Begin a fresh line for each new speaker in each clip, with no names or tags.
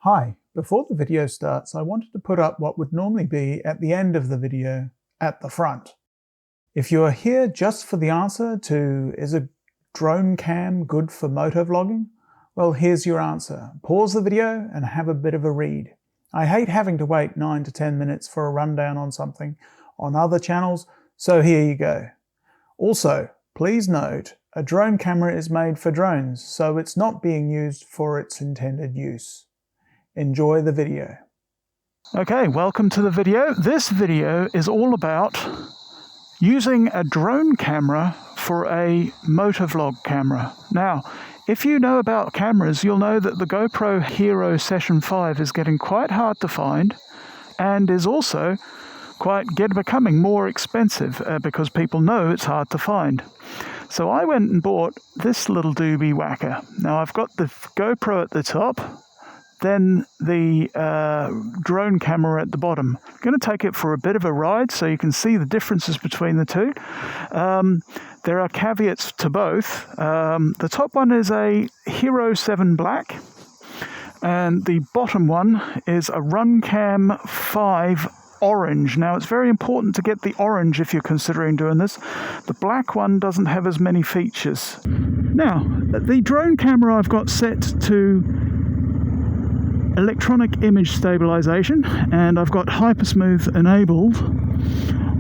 Hi, before the video starts, I wanted to put up what would normally be at the end of the video, at the front. If you are here just for the answer to, is a drone cam good for motovlogging? Well, here's your answer. Pause the video and have a bit of a read. I hate having to wait 9 to 10 minutes for a rundown on something on other channels, so here you go. Also, please note, a drone camera is made for drones, so it's not being used for its intended use. Enjoy the video.
Okay, welcome to the video. This video is all about using a drone camera for a motovlog camera. Now, if you know about cameras, you'll know that the GoPro Hero Session 5 is getting quite hard to find and is also becoming more expensive because people know it's hard to find. So I went and bought this little doobie whacker. Now I've got the GoPro at the top, then the drone camera at the bottom. I'm going to take it for a bit of a ride so you can see the differences between the two. There are caveats to both. The top one is a Hero 7 Black, and the bottom one is a Runcam 5 Orange. Now, it's very important to get the orange if you're considering doing this. The black one doesn't have as many features. Now, the drone camera I've got set to electronic image stabilization, and I've got hypersmooth enabled.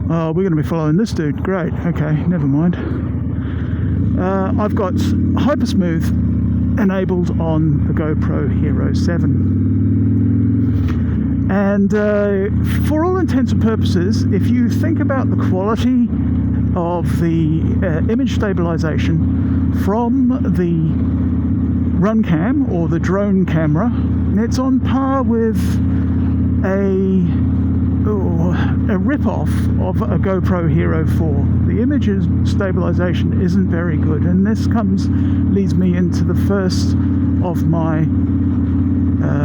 We're going to be following this dude. Great. Okay, never mind. I've got hypersmooth enabled on the GoPro Hero 7. And for all intents and purposes, if you think about the quality of the image stabilization from the runcam or the drone camera, it's on par with a rip-off of a GoPro Hero 4. The image stabilization isn't very good, and this leads me into the first of my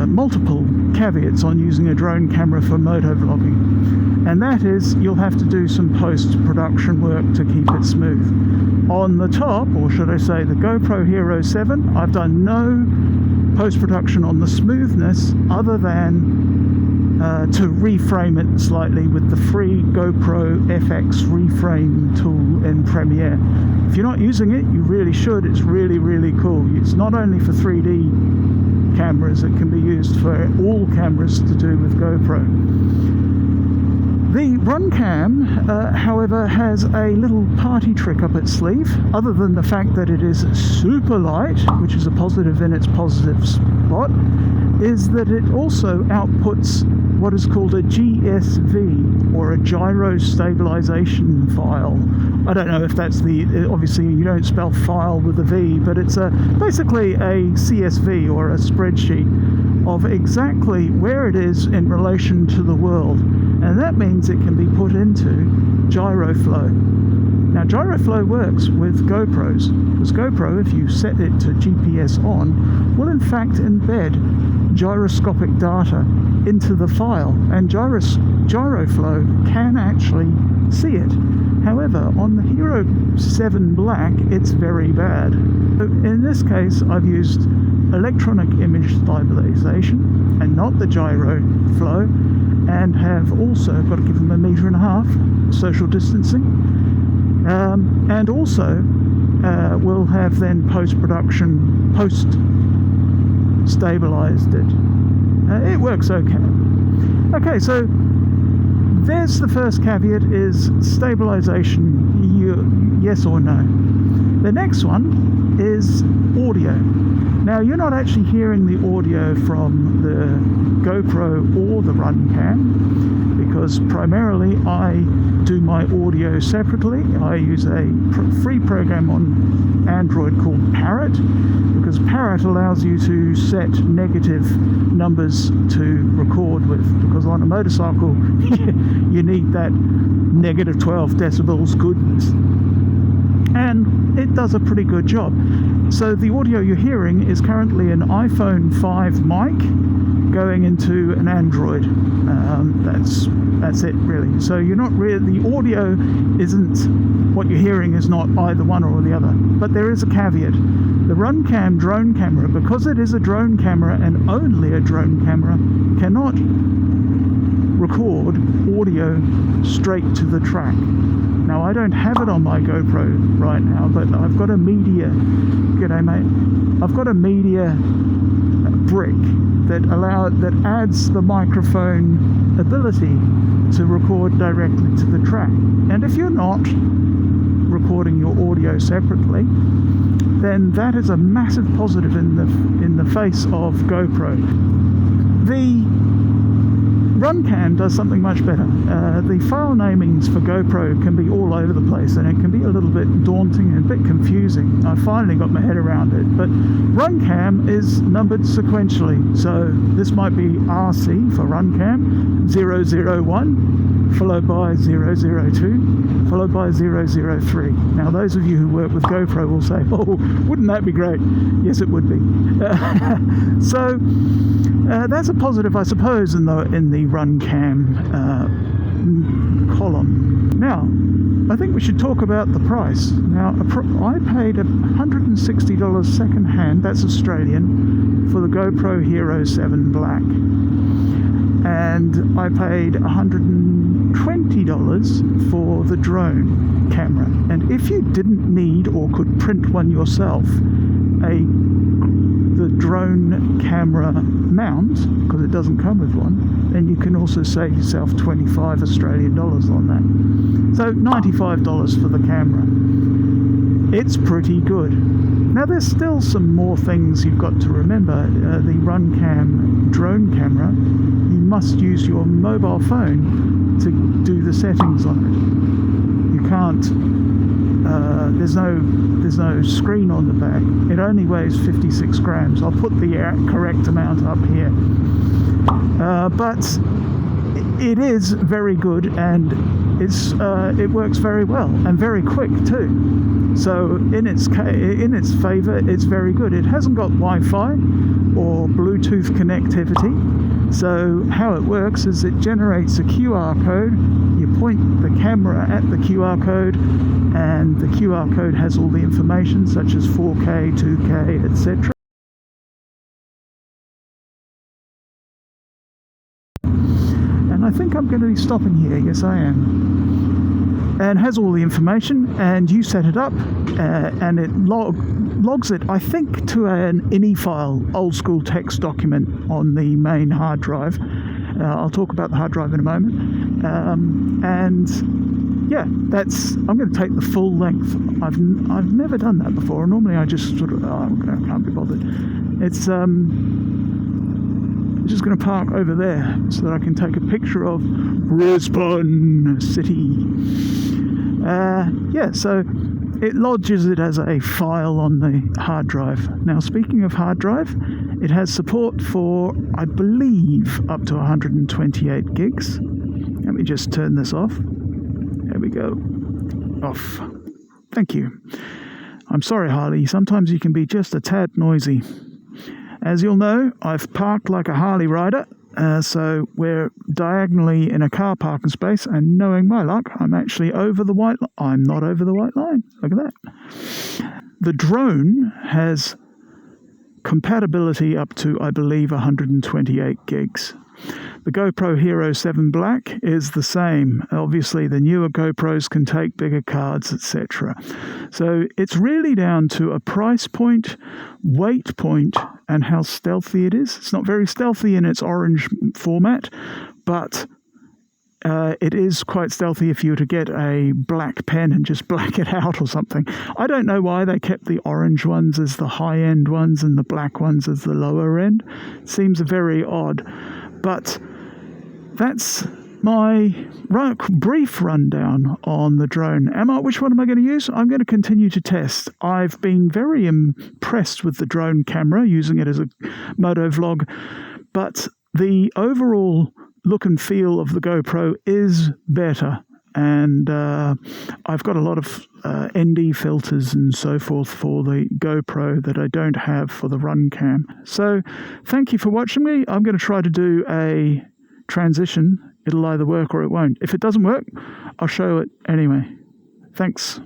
multiple caveats on using a drone camera for motovlogging, and that is you'll have to do some post-production work to keep it smooth. On the top, or should I say the GoPro Hero 7, I've done no post-production on the smoothness other than to reframe it slightly with the free GoPro FX reframe tool in Premiere. If you're not using it, you really should. It's really, really cool. It's not only for 3D cameras, it can be used for all cameras to do with GoPro. The Runcam, however, has a little party trick up its sleeve, other than the fact that it is super light, which is a positive in its positive spot, is that it also outputs what is called a GSV, or a gyro stabilization file. I don't know if that's obviously you don't spell file with a V, but it's basically a CSV, or a spreadsheet of exactly where it is in relation to the world. And that means it can be put into gyroflow. Now, gyroflow works with GoPros, because GoPro, if you set it to GPS on, will in fact embed gyroscopic data into the file, and gyroflow can actually see it. However, on the Hero 7 Black, it's very bad. So in this case, I've used electronic image stabilization and not the gyro flow, and have also got to give them 1.5 meters social distancing, and also we'll have then post-production stabilized it. It works okay. Okay, so there's the first caveat, is stabilization, yes or no. The next one is audio. Now, you're not actually hearing the audio from the GoPro or the Runcam, because primarily I do my audio separately. I use a free program on Android called Parrot, because Parrot allows you to set negative numbers to record with, because on a motorcycle you need that negative 12 decibels goodness. and it does a pretty good job. So the audio you're hearing is currently an iPhone 5 mic going into an Android. That's it really. So you're not really, the audio isn't, what you're hearing is not either one or the other. But there is a caveat. The runcam drone camera, because it is a drone camera and only a drone camera, cannot record audio straight to the track. Now I don't have it on my GoPro right now, but I've got a media, g'day mate, I've got a media brick that adds the microphone ability to record directly to the track. And if you're not recording your audio separately, then that is a massive positive in the face of GoPro. The runcam does something much better. The file namings for GoPro can be all over the place, and it can be a little bit daunting and a bit confusing. I finally got my head around it, but runcam is numbered sequentially. So this might be RC for runcam 001, followed by 002, followed by 003. Now those of you who work with GoPro will say, oh, wouldn't that be great? Yes, it would be. So that's a positive, I suppose, in the runcam column. Now, I think we should talk about the price. Now, I paid $160 second hand, that's Australian, for the GoPro Hero 7 Black. And I paid $120 for the drone camera. And if you didn't need or could print one yourself, the drone camera mount, because it doesn't come with one, then you can also save yourself 25 Australian dollars on that. So $95 for the camera. It's pretty good. Now there's still some more things you've got to remember. The runcam drone camera, you must use your mobile phone to do the settings on it. You can't, there's no screen on the back. It only weighs 56 grams. I'll put the correct amount up here. But it is very good, and it works very well and very quick too. So in its favour, it's very good. It hasn't got Wi-Fi or Bluetooth connectivity. So how it works is it generates a QR code. You point the camera at the QR code, and the QR code has all the information such as 4K, 2K, etc. And I think I'm going to be stopping here. Yes, I am. And has all the information, and you set it up, and it logs it, I think, to an INI file, old school text document on the main hard drive. I'll talk about the hard drive in a moment. And yeah, I'm going to take the full length. I've never done that before. Normally I just sort of, I can't be bothered. It's I'm just going to park over there so that I can take a picture of Brisbane City. Yeah, so it lodges it as a file on the hard drive. Now, speaking of hard drive, it has support for, I believe, up to 128 gigs. Let me just turn this off. There we go. Off. Thank you. I'm sorry, Harley. Sometimes you can be just a tad noisy. As you'll know, I've parked like a Harley rider. So we're diagonally in a car parking space, and knowing my luck, I'm actually over the white line. I'm not over the white line. Look at that. The drone has compatibility up to, I believe, 128 gigs. The GoPro Hero 7 Black is the same. Obviously, the newer GoPros can take bigger cards, etc. So it's really down to a price point, weight point, and how stealthy it is. It's not very stealthy in its orange format, but it is quite stealthy if you were to get a black pen and just black it out or something. I don't know why they kept the orange ones as the high-end ones and the black ones as the lower end. It seems very odd. But that's my brief rundown on the drone. Which one am I going to use? I'm going to continue to test. I've been very impressed with the drone camera, using it as a motovlog, but the overall look and feel of the GoPro is better. and I've got a lot of ND filters and so forth for the GoPro that I don't have for the runcam. So thank you for watching me. I'm going to try to do a transition. It'll either work or it won't. If it doesn't work, I'll show it anyway. Thanks.